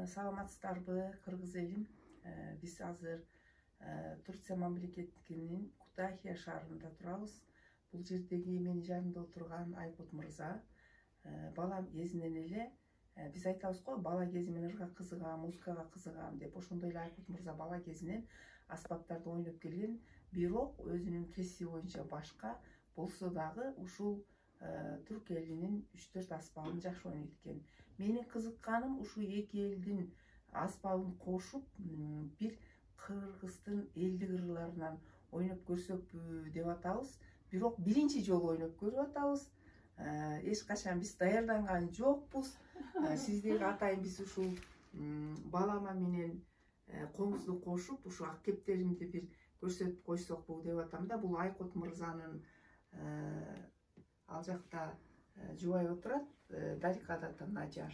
Саламатсыздарбы, кыргыз элим. Биз азыр Турция мамлекетинин Кутахия шаарында турабыз. Бул жердеги менин жанымда отурган Айкут мырза балам кезинен эле биз айтабыз го, бала кези мен ырга кызыгам, музыкага кызыгам деп. Ошондой эле Айкут мырза бала кезинен аспаптарды ойноп келген, бирок өзүнүн кесиби боюнча башка болсо дагы ушул түрк элинин 3-4 аспабын жакшы ойнойт экен. Менин кызыкканым ушу эки элдин аспабын кошуп бир кыргыздын элдик ырларынан ойноп көрсөкпү деп атабыз. Бирок биринчи жолу ойноп көрүп атабыз. Эч качан биз даярданган жокпуз. Сиздерге атайын биз ушул балама менен комузду кошуп, ушу ак кептеримди бир көрсөтүп койсокпу деп атам да. Бул Айкут мырзанын ал жакта жубай отурат, Дарикада атам Нажар.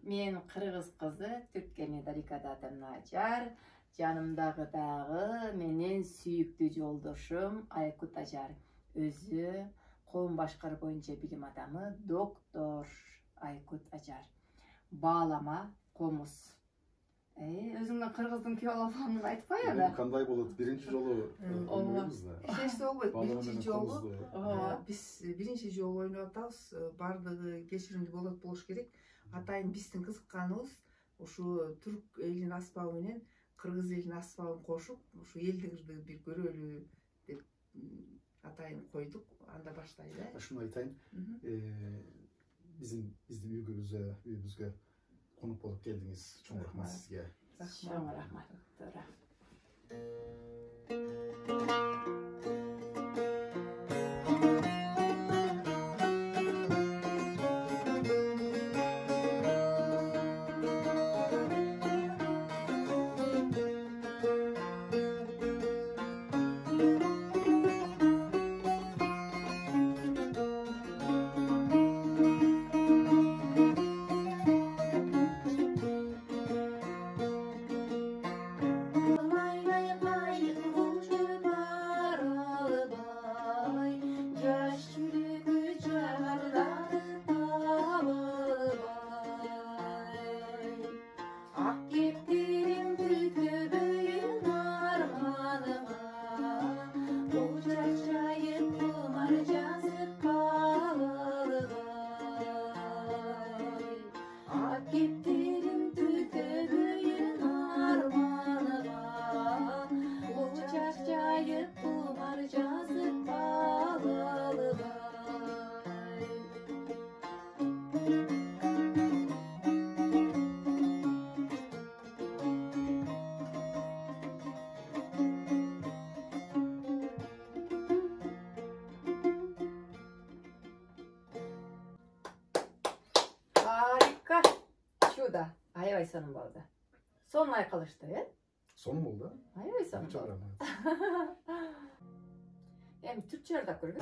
Мен кыргыз кызы, Түркияны Дарикада атам Нажар. Жанымдагы дагы менин сүйүктүү жолдошум Айкут Ажар. Өзү коом башкаруу боюнча билим адамы доктор Айкут Ажар. Баалама комуз. Өзүңдүн кыргыздын күйөөлөрүн айтып коелу. Кандай болот? Биринчи жолу ойнойбуз да. Эч болбойт. Биринчи жолу биз биринчи жолу ойноп атабыз. Бардыгы кечиримдүү болуш керек. Атайын биздин кызыкканыбыз ушу түрк элинин аспабы менен кыргыз элинин аспабын кошуп, ушу элдик ырды бир көрөлү деп атайын койдук. Анда баштайлы. Шуну айтайын. Биздин үйүбүзгө конук болуп келдиңиз. Чоң рахмат сизге. Чоң рахмат. Harika. Şurada. Aybay sonum oldu. Son aykalıştı ya. Sonum oldu. Aybay sonum Çok oldu. rahmat. Hem Türkçe de kurgu.